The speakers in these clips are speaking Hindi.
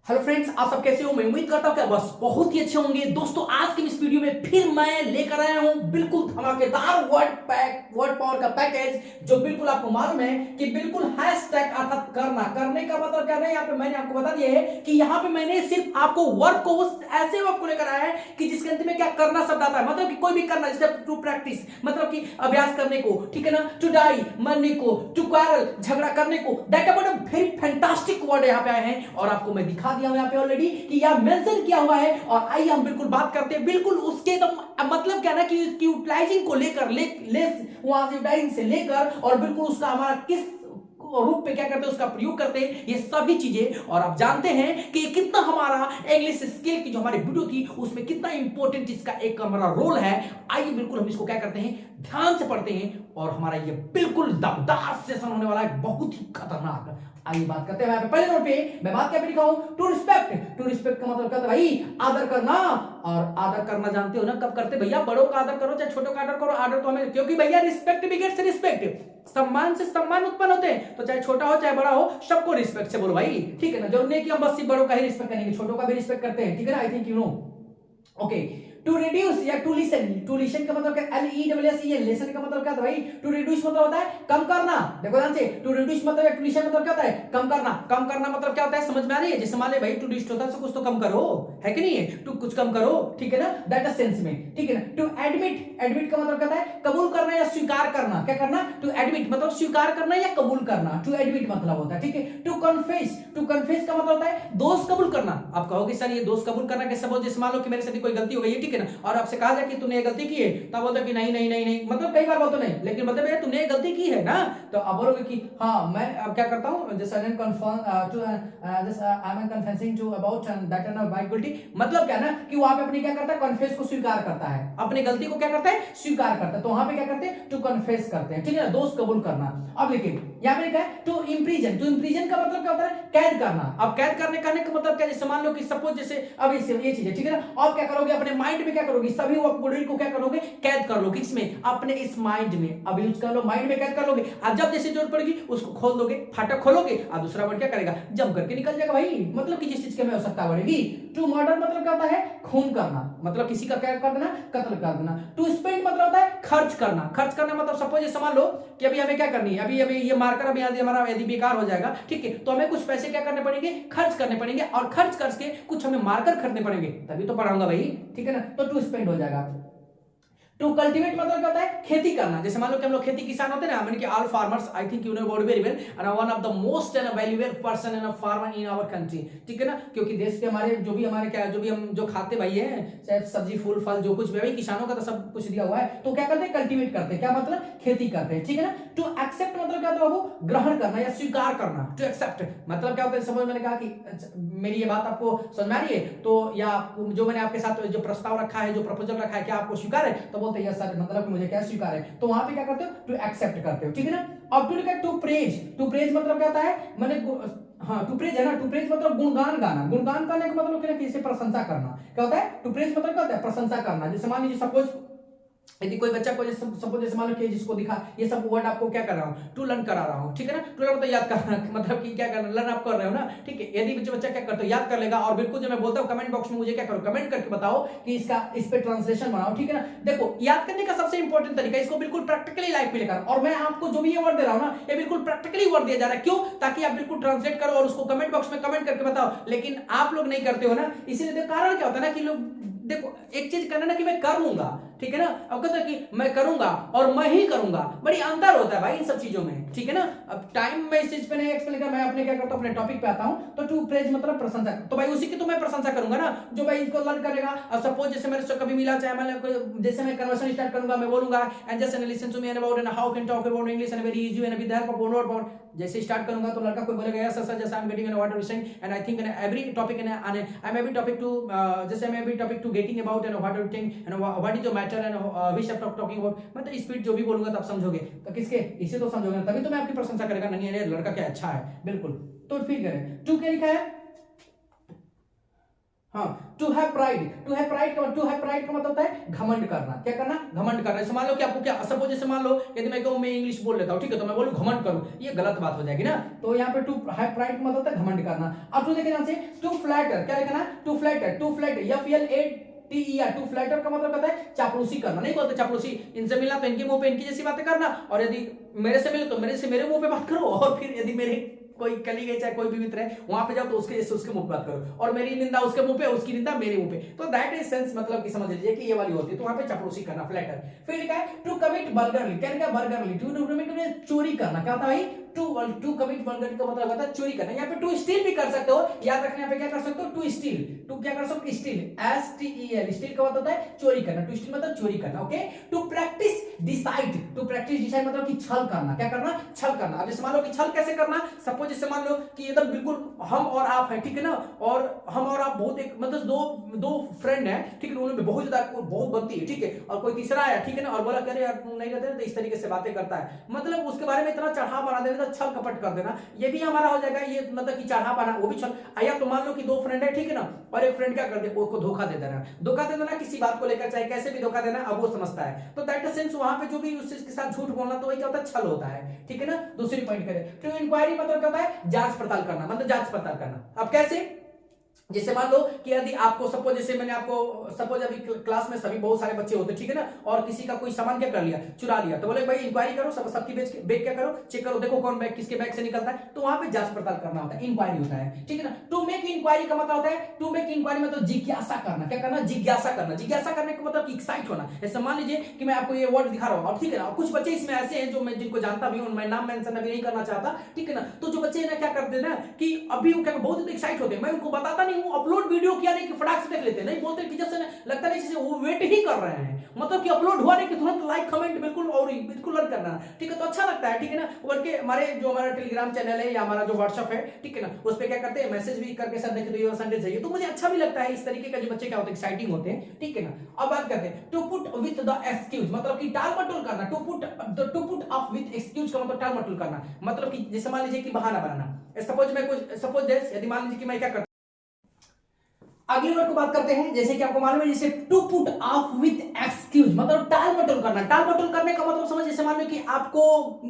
हेलो फ्रेंड्स, आप सब कैसे हो? मैं उम्मीद करता हूं कि बस बहुत ही अच्छे होंगे। दोस्तों, आज के इस वीडियो में फिर मैं लेकर आया हूं बिल्कुल धमाकेदार वर्ड पावर का पैकेज, जो बिल्कुल आपको मालूम है कि बिल्कुल हैशटैग अर्थात करना करने का मतलब क्या है। यहाँ पे मैंने आपको बता दिया है कि यहाँ पे मैंने सिर्फ आपको वर्क को ऐसे वर्क को लेकर आया है कि जिसके अंत में क्या करना शब्द आता है, मतलब कि कोई भी करना, जैसे टू प्रैक्टिस मतलब कि अभ्यास करने को, ठीक है ना, टू डाई मरने को, टू क्वारल झगड़ा करने को। That about very fantastic word यहाँ पे आए हैं और आपको मैं दिखा दिया हूं यहाँ पे ऑलरेडी कि यह मेंशन किया हुआ है। और आइए हम बिल्कुल बात करते हैं बिल्कुल उसके मतलब क्या ना कि उसकी यूटिलाइजिंग को लेकर वहां से यूटिलाइजिंग से लेकर और बिल्कुल उसका हमारा किस रूप पे क्या करते हैं, उसका प्रयोग करते हैं, ये सभी चीजें। और आप जानते हैं कि कितना हमारा इंग्लिश स्किल की जो हमारी वीडियो थी उसमें कितना इंपॉर्टेंट इसका एक हमारा रोल है। आइए बिल्कुल हम इसको क्या करते हैं, ध्यान से पढ़ते हैं और हमारा ये बिल्कुल दमदार सेशन होने वाला है, बहुत ही खतरनाक। आइए बात करते हैं। पहले नोट पे मैं बात क्या पे लिखा हूं, टू रिस्पेक्ट। टू रिस्पेक्ट का मतलब क्या था भाई? आदर करना। और आदर करना जानते हो ना कब करते भैया? बड़ों का आदर करो चाहे छोटों का आदर करो, आदर तो हमें, क्योंकि भैया रिस्पेक्ट बिगेट्स रिस्पेक्ट, सम्मान से सम्मान उत्पन्न होते हैं। तो चाहे छोटा हो चाहे बड़ा हो, सबको रिस्पेक्ट से बोलो भाई, ठीक है ना। जरूर नहीं कि हम बस सिर्फ बड़ों का ही रिस्पेक्ट करेंगे, छोटों का भी रिस्पेक्ट करते हैं, ठीक है ना। I think you know. Okay, to reduce या टू लिसन। टू लिसन का मतलब क्या? LESSEN। लिसन का मतलब क्या था भाई? टू रिड्यूस मतलब होता है कम करना। देखो ध्यान से, टू रिड्यूस मतलब या टू लिसन मतलब क्या होता है? कम करना। कम करना मतलब क्या होता है, समझ में आ रही है? जैसे मान ले भाई टू रिड्यूस होता है कुछ तो कम करो, है कि नहीं है? टू कुछ कम करो, ठीक है ना, दैट इज सेंस में, ठीक है ना। To admit. एडमिट का मतलब क्या होता है? कबूल करना या स्वीकार करना। क्या करना? टू एडमिट मतलब स्वीकार करना या कबूल करना, टू एडमिट मतलब होता है, ठीक है। To confess. टू कन्फेस का मतलब होता है दोष कबूल करना। आप कहोगे सर ये दोष कबूल करना कैसे? जैसे मान लो कि मेरे से कोई गलती हो गई है, ठीक है ना, और आपसे कहा जाए कि तूने ये गलती की है, तब बोलते कि नहीं नहीं नहीं नहीं, मतलब कई बार बोलते नहीं, लेकिन मतलब भैया तूने ये गलती की है ना, तो अब बोलोगे कि हाँ मैं अब क्या करता हूं, जैसे I am confessing to about that and my guilty. मतलब क्या ना कि वहां पे अपनी क्या करता है, कन्फेस को स्वीकार करता है, अपनी गलती को क्या करता है, स्वीकार करता है। तो वहां पे क्या करते हैं, टू कन्फेस करते हैं, ठीक है ना, दोष कबूल करना। अब देखिए यहां पे क्या है, टू इम्प्रिजन। टू इम्प्रिजन का मतलब क्या होता है? कैद करना। अब कैद करने का मतलब क्या? जैसे मान लो कि सपोज जैसे अब ये चीज है, ठीक है ना, अब क्या करोगे, अपने माइंड में क्या करोगे, सभी वर्ड को क्या करोगे, कैद कर लोगे। किसमें? अपने इस माइंड में। अब यूज कर लो, माइंड में कैद कर लोगे। अब जब जैसे जरूरत पड़ेगी उसको खोल दोगे, फाटक खोलोगे और दूसरा वर्ड क्या करेगा, जम करके निकल जाएगा भाई। मतलब कि जिस चीज की हमें आवश्यकता पड़ेगी। टू मर्डर मतलब क्या होता है? खून करना, मतलब किसी का क्या कर देना, कत्ल कर देना। टू स्पेंड मतलब होता है खर्च करना। खर्च करना मतलब सपोज जैसे मान लो कि अभी हमें क्या करनी है, अभी अभी ये मार्कर अभी हमारा यदि बेकार हो जाएगा, ठीक है, तो हमें कुछ पैसे क्या करने पड़ेंगे, खर्च करने पड़ेंगे, और खर्च करके कुछ हमें मार्कर खरीदने पड़ेंगे, तभी तो पढ़ाऊंगा भाई, ठीक है ना। तो टू स्पेंड हो जाएगा। टू कल्टीवेट मतलब क्या होता है? खेती करना। जैसे मान लो कि हम लोग खेती किसान होते हैं ना, मैंने कि all farmers, I think you know about very well, and one of the most and valuable person and farmer in our country, ठीक है ना, क्योंकि देश के हमारे जो भी हमारे क्या जो भी हम जो खाते भाई हैं, चाहे सब्जी फूल फल जो कुछ भी भाई, किसानों का तो सब कुछ दिया हुआ है। तो क्या करते हैं? कल्टीवेट करते हैं। क्या मतलब? खेती करते हैं, ठीक है ना। टू एक्सेप्ट मतलब क्या होता है बाबू? ग्रहण करना या स्वीकार करना। टू एक्सेप्ट मतलब क्या होता है? समझ, मैंने कहा कि मेरी ये बात आपको समझ में आ रही है, तो या जो मैंने आपके साथ जो प्रस्ताव रखा है, जो प्रपोजल रखा है, क्या आपको स्वीकार है? तो बोलते हैं यस सर, मतलब मुझे क्या स्वीकार है। तो वहां पे क्या करते हो? टू एक्सेप्ट करते हो, ठीक है ना। अब टू लिखा टू प्रेज। टू प्रेज मतलब क्या होता है? मैंने हाँ टू प्रेज है ना, टू प्रेज मतलब गुणगान गाना। गुणगान करने का मतलब क्या? किसी प्रशंसा करना। क्या होता है? टू प्रेज मतलब क्या होता है? प्रशंसा करना। जैसे मान लीजिए सपोज यदि कोई बच्चा को सपोज जैसे मान लो कि जिसको दिखा, ये सब वर्ड आपको क्या कर रहा हूं, टू लर्न करा रहा हूं, ठीक है ना। टू लर्न मतलब याद करना, मतलब कि क्या करना, लर्न आप कर रहे हो ना, ठीक है। यदि बच्चा क्या करता है, याद कर लेगा। और बिल्कुल जब मैं बोलता हूं कमेंट बॉक्स में मुझे क्या करो, कमेंट करके बताओ कि इसका इस पे ट्रांसलेशन बनाओ, ठीक है ना। देखो याद करने का सबसे इंपॉर्टेंट तरीका, इसको बिल्कुल प्रैक्टिकली लाइफ में लेकर, और मैं आपको जो भी ये वर्ड दे रहा हूं ना, ये बिल्कुल प्रैक्टिकली वर्ड दिया जा रहा है। क्यों? ताकि आप बिल्कुल ट्रांसलेट करो और उसको कमेंट बॉक्स में कमेंट करके बताओ। लेकिन आप लोग नहीं करते हो ना, इसीलिए कारण क्या होता है ना कि लोग, देखो एक चीज करना ना कि मैं कर लूंगा, ठीक है ना, अब कहते हैं कि मैं करूंगा और मैं ही करूंगा, बड़ी अंतर होता है भाई इन सब चीजों में, ठीक है ना। अब टाइम में इस चीज पे नहीं एक्सप्लेन कर, मैं अपने क्या करता हूं, अपने टॉपिक पे आता हूं। तो टू प्रेज मतलब प्रशंसा, तो भाई उसी की तो मैं प्रशंसा करूंगा ना, जो भाई इसको लर्न करेगा। अब सपोज जैसे मेरे से कभी मिला, चाहे मैं जैसे मैं कन्वर्सेशन स्टार्ट करूंगा, मैं बोलूंगा and just listen to me about and how can talk about English and very easy and with the help of one word. जैसे स्टार्ट करूंगा तो लड़का कोई बोलेगा यस सर, जैसे I am getting an what are you saying and I think an every topic an I am every topic to जैसे I am every topic to getting about and what are you think and what is your matter and which of talking about. मैं तो स्पीड जो भी बोलूंगा तब समझोगे, तो किसके, इसे तो समझोगे, तभी तो मैं आपकी प्रशंसा करेगा, नहीं अरे लड़का क्या अच्छा है, बिल्कुल। तो फिर करें टू क्या लिखा है, हाँ, to have pride, to have pride का मतलब होता है घमंड करना। क्या करना? घमंड करना। जैसे मान लो कि आपको क्या, सपोज जैसे मान लो यदि मैं कहूं मैं इंग्लिश बोल लेता हूं, ठीक है, तो मैं बोलूं घमंड करूं, ये गलत बात हो जाएगी ना। तो यहाँ पे टू हैव प्राइड का मतलब होता है घमंड करना। अब टू देखे ध्यान से, टू फ्लैटर, क्या लिखना? To flatter, to flatter, FLATER, to flatter का मतलब कहता है चापलूसी करना। नहीं बोलते चापलूसी, इनसे मिलना तो इनके मुंह पे इनकी जैसी बातें करना, और यदि मेरे से मिले तो मेरे से मेरे मुंह पे बात करो, और फिर यदि मेरे कोई कलीग है चाहे कोई भी मित्र है वहां पे जाओ तो उसके जैसे उसके मुंह पे बात करो, और मेरी निंदा उसके मुंह पे, उसकी निंदा मेरे मुंह पे। तो दैट इज सेंस, मतलब कि समझ लीजिए कि ये वाली होती है। तो वहां पे चापलूसी करना, फ्लैटर। फिर लिखा है टू कमिट बर्गरली। क्या लिखा? बर्गरली, टू कमिट चोरी करना। क्या होता है भाई? टू कमिट बर्गरली का मतलब होता है चोरी करना। यहाँ पे टू स्टील भी कर सकते हो, याद रखना। यहाँ पे क्या कर सकते हो? टू स्टील, टू क्या कर सकते हो? स्टील, STEL, स्टील का मतलब होता है चोरी करना। टू स्टील मतलब चोरी करना। Okay, to practise decide, to practise decide मतलब कि छल करना। क्या करना? छल करना। अब जैसे मान लो कि छल कैसे करना, सपोज जैसे मान लो कि एकदम बिल्कुल हम और आप है, ठीक है ना, और हम और आप बहुत एक मतलब दो फ्रेंड है, ठीक है, उनमें बहुत ज्यादा बहुत बनती है, ठीक है, और कोई तीसरा आया, ठीक है ना, और बोला करे यार तुम नहीं रहते तो इस तरीके से बातें करता है, मतलब उसके बारे में इतना चढ़ा बना देना, छल कपट कर देना, ये भी हमारा हो जाएगा। ये मतलब कि चढ़ा बना, वो भी छल। आया तो मान लो कि दो फ्रेंड है, ठीक है ना, और एक फ्रेंड क्या कर दे, उसको धोखा दे देना। धोखा दे देना किसी बात को लेकर, चाहे कैसे भी धोखा देना, अब वो समझता है। तो दैट सेंस वहां पे जो भी उसके साथ झूठ बोलना, तो वही क्या होता है? छल होता है, ठीक है ना। दूसरी पॉइंट करें, टू इंक्वायरी मतलब क्या होता है? जांच पड़ताल करना, मतलब जांच पड़ताल करना। अब कैसे? जैसे मान लो कि यदि आपको सपोज, जैसे मैंने आपको सपोज अभी क्लास में सभी बहुत सारे बच्चे होते, ठीक है ना, और किसी का कोई सामान क्या कर लिया, चुरा लिया, तो बोले भाई इंक्वायरी करो, सबकी बैग क्या करो, चेक करो, देखो कौन बैग किसके बैग से निकलता है। तो वहां पे जांच पड़ताल करना होता है, इंक्वायरी होता है, ठीक है ना। टू मेक इंक्वायरी का मतलब होता है, टू मेक इंक्वायरी मतलब जिज्ञासा करना। क्या करना? जिज्ञासा करना। जिज्ञासा करने का मतलब एक्साइट होना। जैसे मान लीजिए कि मैं आपको ये वर्ड दिखा रहा हूँ, ठीक है ना, कुछ बच्चे इसमें ऐसे हैं जो मैं जिनको जानता भी हूँ, मैं नाम मेंशन अभी नहीं करना चाहता, ठीक है ना। तो जो बच्चे ना क्या करते हैं ना कि अभी वो क्या बहुत एक्साइट होते हैं, मैं उनको बताता नहीं हूँ, अपलोड वीडियो किया नहीं कि फटाक से देख लेते हैं, नहीं बोलते कि जैसे लगता नहीं जैसे वो वेट ही कर रहे हैं, मतलब कि अपलोड हुआ नहीं कि तुरंत लाइक कमेंट बिल्कुल और बिल्कुल करना, ठीक है, तो अच्छा लगता है, ठीक है ना। बल्कि हमारा टेलीग्राम चैनल है या हमारा जो व्हाट्सएप है, ठीक है ना, उस पर क्या करते हैं मैसेज भी करके सर देखे तो ये संडे चाहिए, तो मुझे अच्छा भी लगता है। इस तरीके का जो बच्चे क्या होते हैं, एक्साइटिंग होते हैं, ठीक है ना। अब बात करते हैं to put with the excuse, मतलब कि टाल मटोल करना। To put up with excuse का मतलब टाल मटोल करना, मतलब कि जैसे मान लीजिए कि बहाना बनाना। सपोज यदि मान लीजिए कि मैं क्या करता, अगली वर्ड को बात करते हैं। जैसे कि आपको मालूम है, जैसे to put off with excuse मतलब टाल मटोल करना। टाल मटोल करने का मतलब समझ, जैसे मान लो कि आपको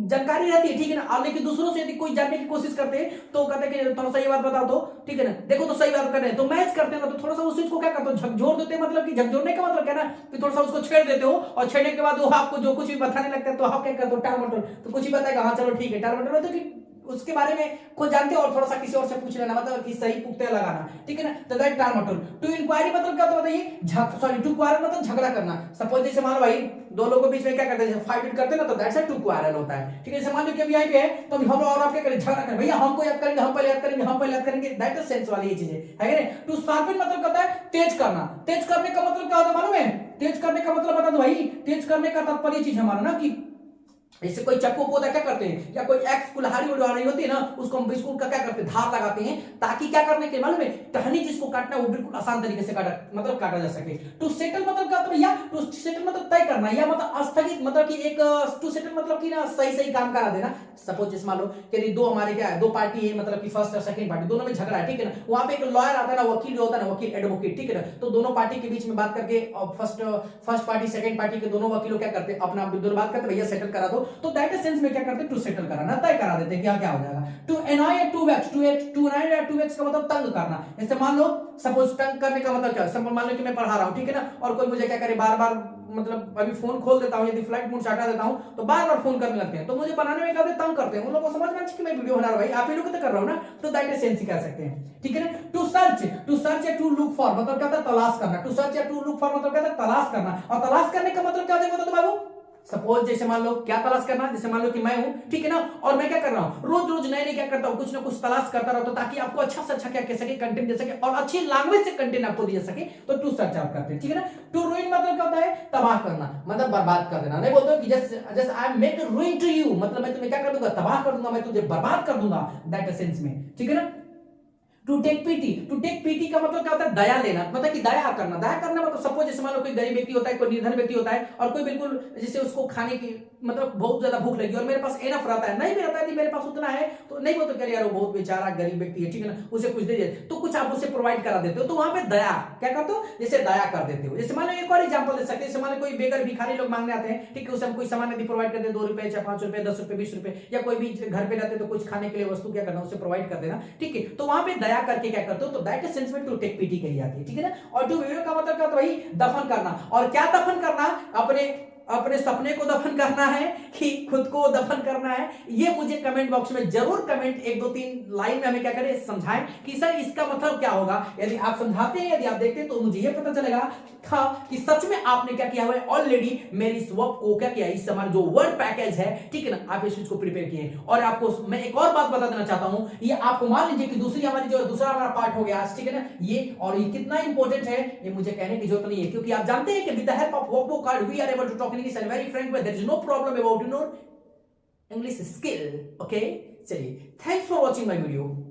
जानकारी रहती है, ठीक है ना, और लेकिन दूसरों से यदि कोई जानने की कोशिश करते हैं तो कहते हैं कि थोड़ा सा ये बात बताओ तो, ठीक है ना, देखो तो सही बात कर रहे हैं, तो मैच करते हैं ना, तो थोड़ा सा उस चीज को क्या करते हो, झकझोर देते हैं। मतलब कि झकझोरने का मतलब क्या ना कि थोड़ा सा उसको छेड़ देते हो, और छेड़ने के बाद वो आपको जो कुछ भी बताने लगता है तो आप क्या करते हो, टाल मटोल। तो कुछ ही बताएगा, हाँ चलो ठीक है, टाल मटोल मतलब कि उसके बारे में खुद जानते हो और थोड़ा सा किसी और से पूछ लेना, मतलब कि सही पुख्ते लगाना, ठीक है ना। तो दैट टाल मटोल। टू इंक्वायरी मतलब क्या होता है बताइए, सॉरी टू क्वारल मतलब झगड़ा करना। सपोज जैसे मान लो भाई दो लोगों के बीच में क्या करते हैं, फाइट करते हैं ना, तो दैट्स टू क्वारल होता है, ठीक है। जैसे मान लो कि अभी यहाँ पे है तो हम और आप क्या करें, झगड़ा करें, भैया हमको याद करेंगे, हम पहले याद करेंगे, हम पहले याद करेंगे, दैट इज सेंस वाली ये चीजें है ना। टू शार्पन मतलब क्या होता है, तेज करना। तेज करने का मतलब क्या होता है मालूम है? तेज करने का मतलब बता दो भाई, तेज करने का तात्पर्य चीज हमारा ना कि जैसे कोई चक्कू को क्या करते हैं, या कोई एक्स कुल्हाड़ी उड़ानी होती है ना, उसको हम बिल्कुल क्या करते हैं, धार लगाते हैं, ताकि क्या करने के मालूम है, टहनी जिसको काटना वो बिल्कुल आसान तरीके से काटा जा सके। टू सेटल मतलब क्या होता है, या टू सेटल मतलब तय करना, या मतलब स्थगित, मतलब कि एक टू सेटल मतलब कि ना सही काम करा देना। सपोज जैसे मान लो कि दो हमारे क्या है, दो पार्टी है, मतलब कि फर्स्ट और सेकंड पार्टी दोनों में झगड़ा है, ठीक है ना। वहां पे एक लॉयर आता है ना, वकील होता है ना, वकील एडवोकेट, ठीक है ना। तो दोनों पार्टी के बीच में बात करके फर्स्ट पार्टी सेकंड पार्टी के दोनों वकीलों क्या करते हैं, अपना दोनों बात करते, भैया सेटल करा दो। तो दैट इज सेंस में क्या करते हैं, टू सेटल कराना, तय करा देते हैं क्या क्या हो जाएगा। टू एनॉय या टू वेक्स, टू एनॉय या टू वेक्स का मतलब तंग करना। जैसे मान लो सपोज तंग करने का मतलब क्या है, सपोज मान लो कि मैं पढ़ा रहा हूं, ठीक है ना, और कोई मुझे क्या करे, बार बार मतलब अभी फोन खोल देता हूं, यदि फ्लाइट मोड से हटा देता हूं तो बार बार फोन करने लगते हैं, तो मुझे बनाने में क्या तंग करते हैं। उन लोगों को समझ में कि मैं वीडियो बना रहा हूं, भाई आप ही लोग तो कर रहा हूं ना, तो दैट इज सेंस कह सकते हैं, ठीक है ना। टू सर्च या टू लुक फॉर मतलब क्या होता है, तलाश करना। टू सर्च या टू लुक फॉर मतलब क्या होता है, तलाश करना। और तलाश करने का मतलब क्या हो जाएगा, तो बाबू सपोज जैसे मान लो क्या तलाश करना, जैसे मान लो कि मैं हूं, ठीक है ना, और मैं क्या कर रहा हूं, रोज रोज नए नए क्या करता हूं, कुछ ना कुछ तलाश करता रहता हूं, ताकि आपको अच्छा से अच्छा क्या कह सके, कंटेंट दे सके, और अच्छी लैंग्वेज से कंटेंट आपको दे सके। तो टू सर्च आप करते हैं, ठीक है ना। टू रूइन मतलब क्या होता है, तबाह करना, मतलब बर्बाद कर देना। नहीं बोलते हो कि just I make ruin to you, मतलब मैं तुम्हें क्या कर दूंगा, तबाह कर दूंगा, मैं तुझे बर्बाद कर दूंगा, दैट सेंस में, ठीक है ना। टू टेक पीटी का मतलब क्या होता है, दया लेना, मतलब कि दया करना मतलब सपोज जैसे मान लो कोई गरीब व्यक्ति होता है, कोई निर्धन व्यक्ति होता है, और कोई बिल्कुल जैसे उसको खाने की मतलब बहुत ज्यादा भूख लगी और मेरे पास एनफ रहता है, नहीं भी रहता है, मेरे पास उतना है तो नहीं बोलते यार वो बहुत बेचारा गरीब व्यक्ति है, ठीक है ना, उसे कुछ दे दिए, तो कुछ आप उसे प्रोवाइड करा देते हो, तो वहां पे दया क्या करते हो, जैसे दया कर देते हो। जैसे मान लो एक और एग्जांपल दे सकते हैं, जैसे मान लो कोई बेगर भिखारी लोग मांगने आते हैं, ठीक है, उसे हम कोई सामान यदि प्रोवाइड कर दे, 2 रुपए या 5 रुपए, 10 रुपए, 20 रुपए, या कोई भी घर पे रहते तो कुछ खाने के लिए वस्तु क्या करना, उसे प्रोवाइड कर देना, ठीक है, तो वहां पे दया करके क्या करते हो, तो दैट इज सेंस में टू टेक पीटी कही जाती है, ठीक है ना। और टू वीडियो का मतलब क्या होता है, वही दफन करना। और क्या दफन करना, अपने सपने को दफन करना है कि खुद को दफन करना है, ये मुझे कमेंट बॉक्स में जरूर कमेंट 1-2-3 लाइन में हमें क्या करें, समझाएं कि सर इसका मतलब क्या होगा। यदि आप समझाते हैं, यदि आप देखते हैं, तो मुझे ये पता चलेगा था कि सच में आपने क्या किया हुआ है, ऑलरेडी मेरी इस वर्क को क्या किया, इस हमारा जो वर्ड पैकेज है, ठीक है ना, आप इस चीज को प्रिपेयर किए। और आपको मैं एक और बात बता देना चाहता हूं, ये आपको मान लीजिए कि दूसरा हमारा पार्ट हो गया आज, ठीक है ना, ये और ये कितना इंपॉर्टेंट है ये मुझे कहने की जरूरत नहीं है, क्योंकि आप जानते हैं कि with the help of workbook card we are able to talk in English and very frank way, there is no problem about English skill, okay? चलिए, thanks for watching my video.